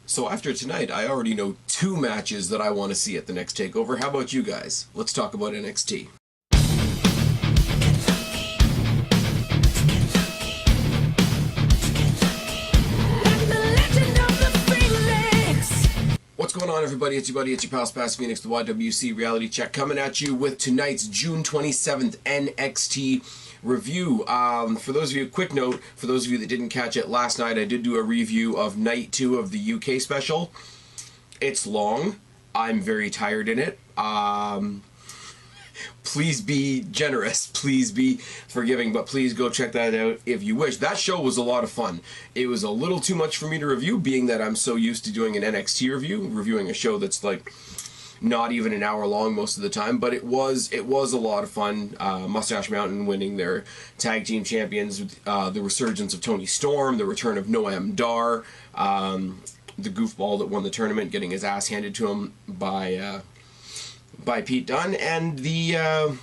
So after tonight, I already know 2 matches that I want to see at the next TakeOver. How about you guys? Let's talk about NXT. What's going on, everybody? It's your buddy, it's your pal Spaz Phoenix, the YWC Reality Check, coming at you with tonight's June 27th NXT review. For those of you, a quick note, for those of you that didn't catch it last night, I did do a review of Night 2 of the UK special. It's long. I'm very tired in it. Please be generous, please be forgiving, but please go check that out if you wish. That show was a lot of fun. It was a little too much for me to review, being that I'm so used to doing an NXT review, reviewing a show that's like not even an hour long most of the time, but it was a lot of fun. Mustache Mountain winning their tag team champions, the resurgence of Toni Storm, the return of Noam Dar, the goofball that won the tournament getting his ass handed to him by Pete Dunne, and the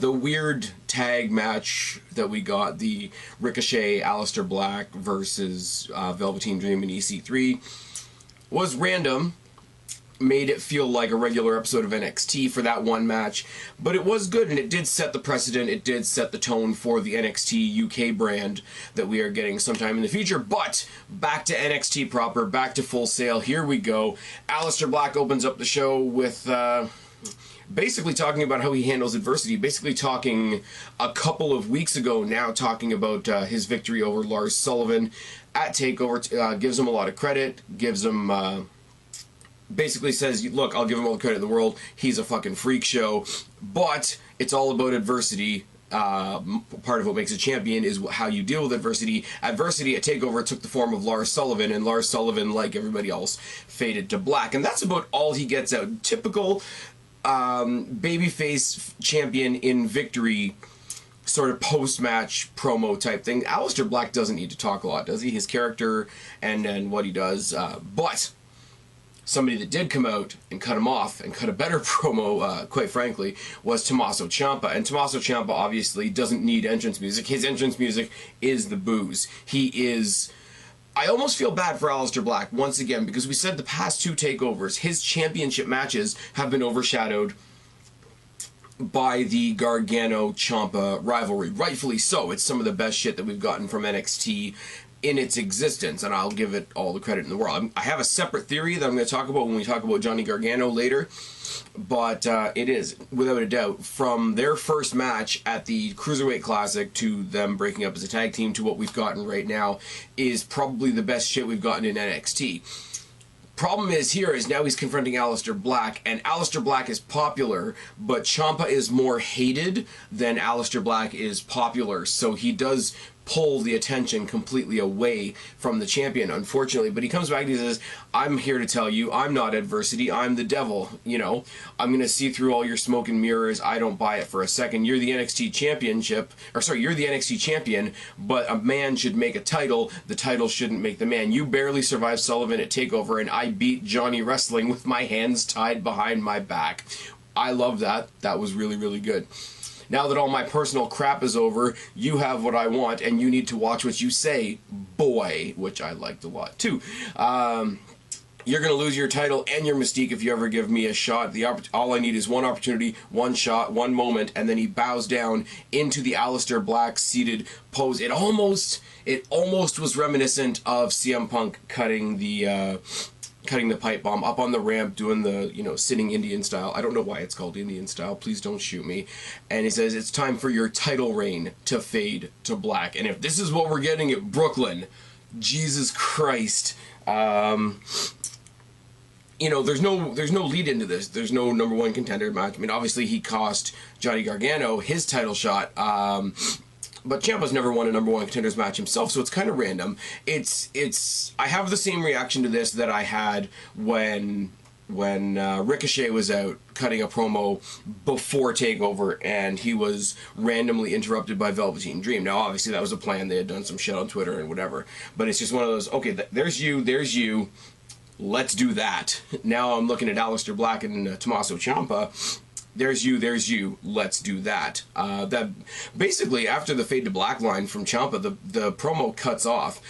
weird tag match that we got, the Ricochet, Aleister Black versus Velveteen Dream and EC3, was random. Made it feel like a regular episode of NXT for that one match, but it was good, and it did set the precedent, it did set the tone for the NXT UK brand that we are getting sometime in the future. But back to NXT proper, back to Full Sail, here we go. Aleister Black opens up the show with basically talking about how he handles adversity, basically talking a couple of weeks ago now, talking about his victory over Lars Sullivan at TakeOver, gives him a lot of credit, gives him basically says, look, I'll give him all the credit in the world, he's a fucking freak show, but it's all about adversity. Part of what makes a champion is how you deal with adversity. Adversity at TakeOver took the form of Lars Sullivan, and Lars Sullivan, like everybody else, faded to black. And that's about all he gets out. Typical babyface champion in victory sort of post-match promo type thing. Aleister Black doesn't need to talk a lot, does he? His character and what he does. But somebody that did come out and cut him off and cut a better promo, quite frankly, was TOMMASO Ciampa. And TOMMASO Ciampa obviously doesn't need entrance music. His entrance music is the booze. He is... I almost feel bad for Aleister Black, once again, because we said the past 2 TakeOvers, his championship matches have been overshadowed by the Gargano-Ciampa rivalry. Rightfully so. It's some of the best shit that we've gotten from NXT in its existence, and I'll give it all the credit in the world. I have a separate theory that I'm going to talk about when we talk about Johnny Gargano later, but it is, without a doubt, from their first match at the Cruiserweight Classic to them breaking up as a tag team to what we've gotten right now, is probably the best shit we've gotten in NXT. Problem is here is now he's confronting Aleister Black, and Aleister Black is popular, but Ciampa is more hated than Aleister Black is popular, so he does pull the attention completely away from the champion, unfortunately. But he comes back and he says, I'm here to tell you, I'm not adversity, I'm the devil, you know. I'm going to see through all your smoke and mirrors, I don't buy it for a second. You're the NXT championship, or sorry, you're the NXT champion, but a man should make a title, the title shouldn't make the man. You barely survived Sullivan at TakeOver, and I beat Johnny Wrestling with my hands tied behind my back. I love that. That was really, really good. Now that all my personal crap is over, you have what I want, and you need to watch what you say, boy, which I liked a lot, too. You're going to lose your title and your mystique if you ever give me a shot. All I need is one opportunity, one shot, one moment, and then he bows down into the Aleister Black seated pose. It almost was reminiscent of CM Punk cutting the pipe bomb up on the ramp, doing the, you know, sitting Indian style. I don't know why it's called Indian style. Please don't shoot me. And he says, it's time for your title reign to fade to black. And if this is what we're getting at Brooklyn, Jesus Christ. You know, there's no lead into this. There's no #1 contender match. I mean, obviously he cost Johnny Gargano his title shot. But Ciampa's never won a #1 contenders match himself, so it's kind of random. I have the same reaction to this that I had when Ricochet was out cutting a promo before TakeOver, and he was randomly interrupted by Velveteen Dream. Now, obviously, that was a plan. They had done some shit on Twitter and whatever. But it's just one of those, okay, there's you, let's do that. Now I'm looking at Aleister Black and TOMMASO Ciampa. there's you, let's do that. That basically, after the Fade to Black line from Ciampa, the promo cuts off.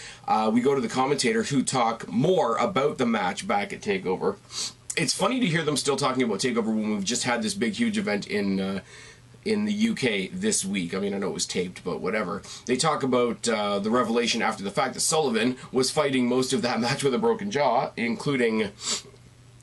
We go to the commentators who talk more about the match back at TakeOver. It's funny to hear them still talking about TakeOver when we've just had this big, huge event in the UK this week. I mean, I know it was taped, but whatever. They talk about the revelation after the fact that Sullivan was fighting most of that match with a broken jaw, including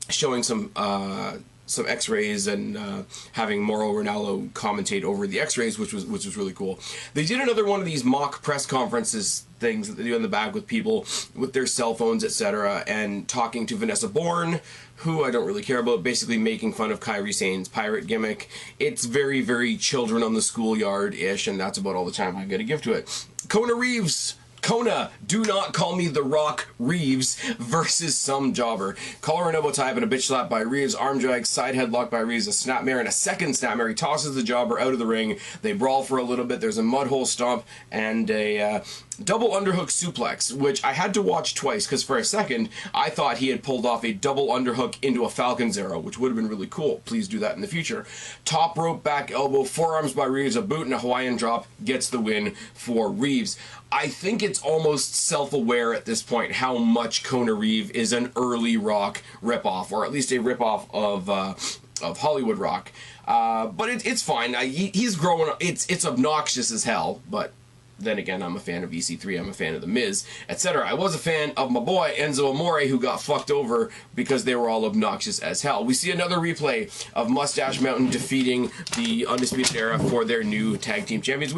showing some X-rays and having Mauro Ranallo commentate over the X-rays, which was really cool. They did another one of these mock press conferences things that they do in the back with people with their cell phones, etc., and talking to Vanessa Bourne, who I don't really care about, basically making fun of Kairi Sane's pirate gimmick. It's very, very children on the schoolyard-ish, and that's about all the time I'm going to give to it. Kona Reeves. Kona, do not call me The Rock Reeves versus some jobber. Collar and elbow tie up and a bitch slap by Reeves. Arm drag, side headlock by Reeves. A snapmare and a second snapmare. He tosses the jobber out of the ring. They brawl for a little bit. There's a mud hole stomp and a double underhook suplex, which I had to watch twice because for a second I thought he had pulled off a double underhook into a Falcon's arrow, which would have been really cool. Please do that in the future. Top rope back elbow, forearms by Reeves, a boot and a Hawaiian drop gets the win for Reeves. I think it's almost self-aware at this point how much Kona Reeves is an early Rock ripoff, or at least a ripoff of Hollywood Rock. But it's fine. He's growing. It's obnoxious as hell, but then again, I'm a fan of EC3, I'm a fan of The Miz, etc. I was a fan of my boy Enzo Amore, who got fucked over because they were all obnoxious as hell. We see another replay of Mustache Mountain defeating the Undisputed Era for their new tag team champions.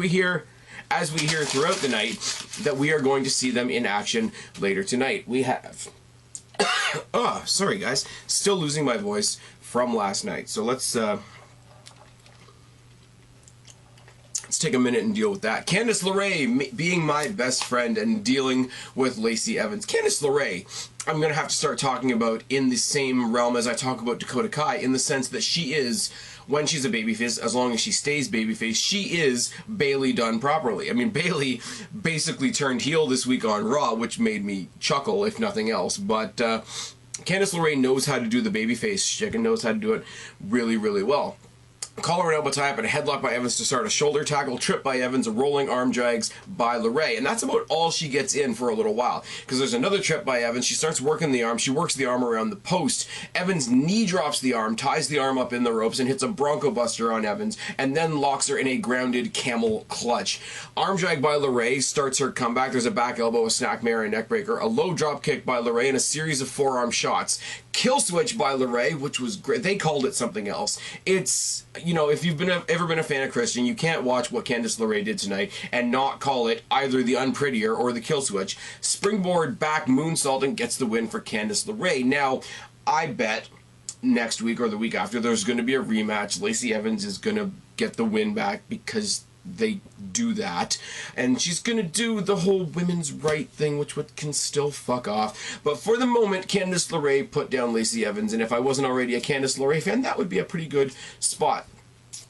As we hear throughout the night, that we are going to see them in action later tonight. We have... oh, sorry guys. Still losing my voice from last night. So let's take a minute and deal with that. Candice LeRae being my best friend and dealing with Lacey Evans. Candice LeRae, I'm going to have to start talking about in the same realm as I talk about Dakota Kai, in the sense that she is... when she's a babyface, as long as she stays babyface, she is Bayley done properly. I mean, Bayley basically turned heel this week on Raw, which made me chuckle, if nothing else. But Candice LeRae knows how to do the babyface shtick and knows how to do it really, really well. Collar and elbow tie up and a headlock by Evans to start a shoulder tackle, trip by Evans, a rolling arm drags by LeRae. And that's about all she gets in for a little while. Because there's another trip by Evans. She starts working the arm. She works the arm around the post. Evans knee drops the arm, ties the arm up in the ropes, and hits a Bronco Buster on Evans, and then locks her in a grounded camel clutch. Arm drag by LeRae starts her comeback. There's a back elbow, a snack mare, and neck breaker, a low drop kick by LeRae, and a series of forearm shots. Kill switch by LeRae, which was great. They called it something else. It's, you know, if you've ever been a fan of Kristen, you can't watch what Candice LeRae did tonight and not call it either the unprettier or the kill switch. Springboard back moonsault and gets the win for Candice LeRae. Now, I bet next week or the week after there's going to be a rematch. Lacey Evans is going to get the win back because they do that, and she's gonna do the whole women's right thing, which can still fuck off. But for the moment, Candice LeRae put down Lacey Evans, and if I wasn't already a Candice LeRae fan, that would be a pretty good spot.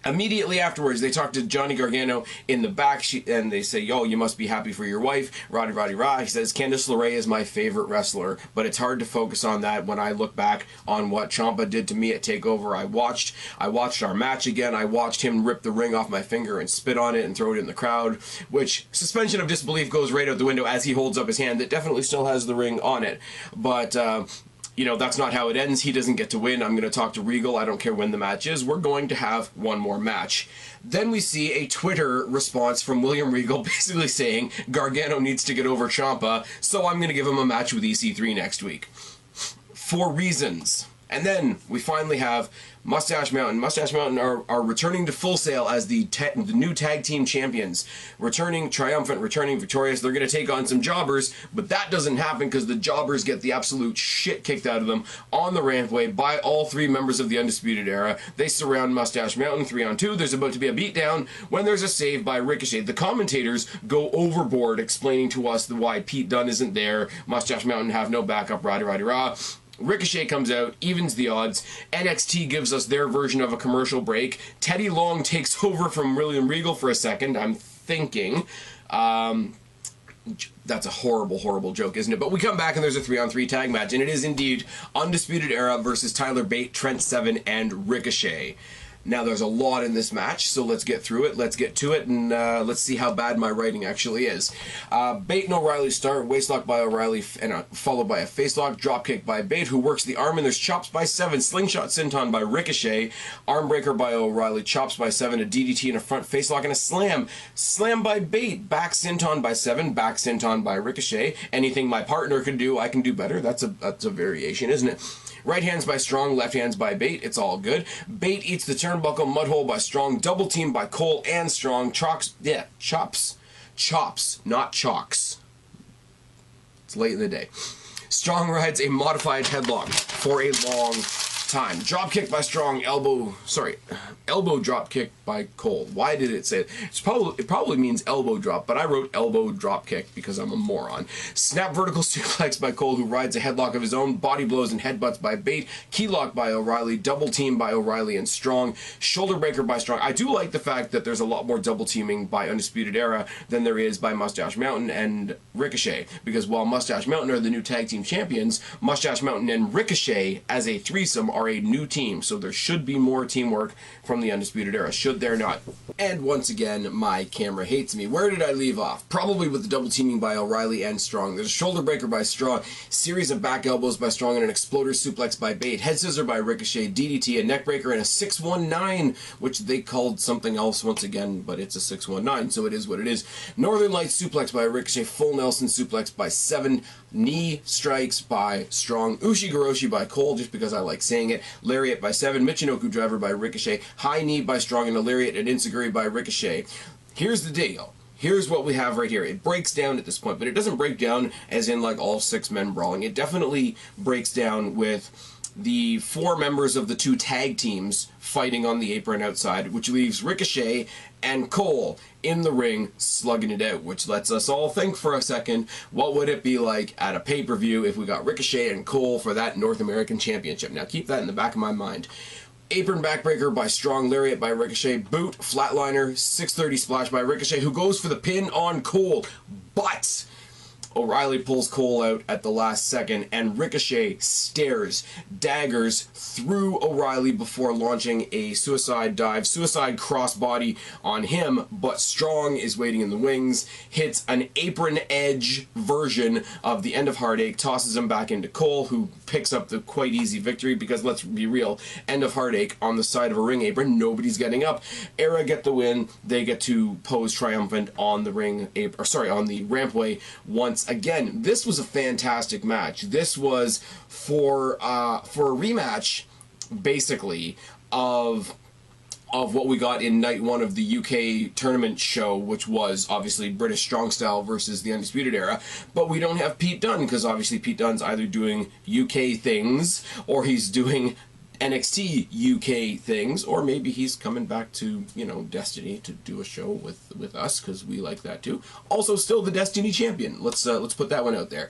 Immediately afterwards, they talk to Johnny Gargano in the back, and they say, yo, you must be happy for your wife, roddy roddy rah. He says, Candice LeRae is my favorite wrestler, but it's hard to focus on that when I look back on what Ciampa did to me at TakeOver. I watched our match again. I watched him rip the ring off my finger and spit on it and throw it in the crowd, which suspension of disbelief goes right out the window as he holds up his hand that definitely still has the ring on it. But, you know, that's not how it ends. He doesn't get to win. I'm going to talk to Regal. I don't care when the match is. We're going to have one more match. Then we see a Twitter response from William Regal basically saying Gargano needs to get over Ciampa, so I'm going to give him a match with EC3 next week. For reasons. And then we finally have Mustache Mountain. Mustache Mountain are returning to Full Sail as the new tag team champions. Returning triumphant, returning victorious. They're going to take on some jobbers, but that doesn't happen because the jobbers get the absolute shit kicked out of them on the rampway by all three members of the Undisputed Era. They surround Mustache Mountain 3-on-2. There's about to be a beatdown when there's a save by Ricochet. The commentators go overboard explaining to us why Pete Dunne isn't there. Mustache Mountain have no backup, roddy roddy rah. Ricochet comes out, evens the odds. NXT gives us their version of a commercial break. Teddy Long takes over from William Regal for a second, I'm thinking. That's a horrible, horrible joke, isn't it? But we come back and there's a 3-on-3 tag match, and it is indeed Undisputed Era versus Tyler Bate, Trent Seven, and Ricochet. Now there's a lot in this match, so let's get through it, let's get to it, and let's see how bad my writing actually is. BATE and O'Reilly start, waistlock by O'Reilly, and followed by a facelock, dropkick by BATE, who works the arm, and there's chops by 7, slingshot senton by Ricochet, arm breaker by O'Reilly, chops by 7, a DDT and a front facelock, and a slam. Slam by BATE, back senton by 7, back senton by Ricochet. Anything my partner can do, I can do better. That's a variation, isn't it? Right hands by Strong, left hands by BATE. It's all good. BATE eats the turnbuckle, mudhole by Strong, double team by Cole and Strong. Chops, not chalks. It's late in the day. Strong rides a modified headlock for a long time. Drop kick by Strong, elbow drop kick by Cole. Why did it say it? It probably means elbow drop, but I wrote elbow drop kick because I'm a moron. Snap vertical suplex by Cole, who rides a headlock of his own. Body blows and headbutts by BATE. Keylock by O'Reilly. Double team by O'Reilly and Strong. Shoulder breaker by Strong. I do like the fact that there's a lot more double teaming by Undisputed Era than there is by Mustache Mountain and Ricochet, because while Mustache Mountain are the new tag team champions, Mustache Mountain and Ricochet as a threesome are a new team, so there should be more teamwork from the Undisputed Era, should there not? And once again, my camera hates me. Where did I leave off? Probably with the double teaming by O'Reilly and Strong. There's a shoulder breaker by Strong, series of back elbows by Strong, and an exploder suplex by BATE, head scissor by Ricochet, DDT, a neck breaker, and a 619, which they called something else once again, but it's a 619, so it is what it is. Northern Lights suplex by Ricochet, full Nelson suplex by 7, knee strikes by Strong, Ushigoroshi by Cole, just because I like saying it, lariat by 7, Michinoku driver by Ricochet, high knee by Strong, and a lariat and enziguri by Ricochet. Here's the deal. Here's what we have right here. It breaks down at this point, but it doesn't break down as in like all 6 men brawling. It definitely breaks down with the 4 members of the 2 tag teams fighting on the apron outside, which leaves Ricochet and Cole in the ring slugging it out, which lets us all think for a second, what would it be like at a pay-per-view if we got Ricochet and Cole for that North American Championship? Now keep that in the back of my mind. Apron backbreaker by Strong, lariat by Ricochet, boot, flatliner, 630 splash by Ricochet, who goes for the pin on Cole, but O'Reilly pulls Cole out at the last second, and Ricochet stares, daggers through O'Reilly before launching a suicide dive, suicide crossbody on him, but Strong is waiting in the wings, hits an apron edge version of the End of Heartache, tosses him back into Cole, who picks up the quite easy victory, because let's be real, End of Heartache on the side of a ring apron, nobody's getting up. Era get the win, they get to pose triumphant on the on the rampway once again. This was a fantastic match. This was for a rematch, basically, of what we got in night 1 of the UK tournament show, which was obviously British Strong Style versus the Undisputed Era, but we don't have Pete Dunne, because obviously Pete Dunne's either doing UK things, or he's doing NXT UK things, or maybe he's coming back to, you know, Destiny to do a show with us, because we like that too. Also, still the Destiny champion. Let's put that one out there.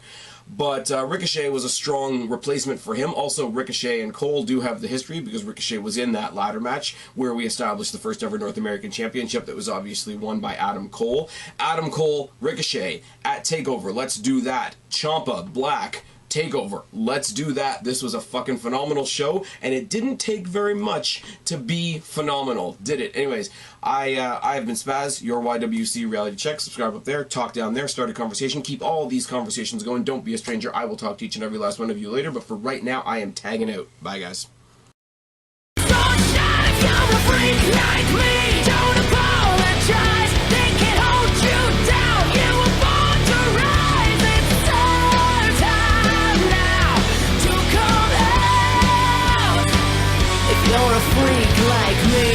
But Ricochet was a strong replacement for him. Also, Ricochet and Cole do have the history, because Ricochet was in that ladder match where we established the first ever North American Championship that was obviously won by Adam Cole. Adam Cole, Ricochet at TakeOver. Let's do that. Ciampa, Black, TakeOver. Let's do that. This was a fucking phenomenal show, and it didn't take very much to be phenomenal, did it? Anyways, I have been Spaz, your YWC reality check. Subscribe up there, talk down there, start a conversation. Keep all these conversations going. Don't be a stranger. I will talk to each and every last one of you later, but for right now, I am tagging out. Bye, guys. You're a freak like me.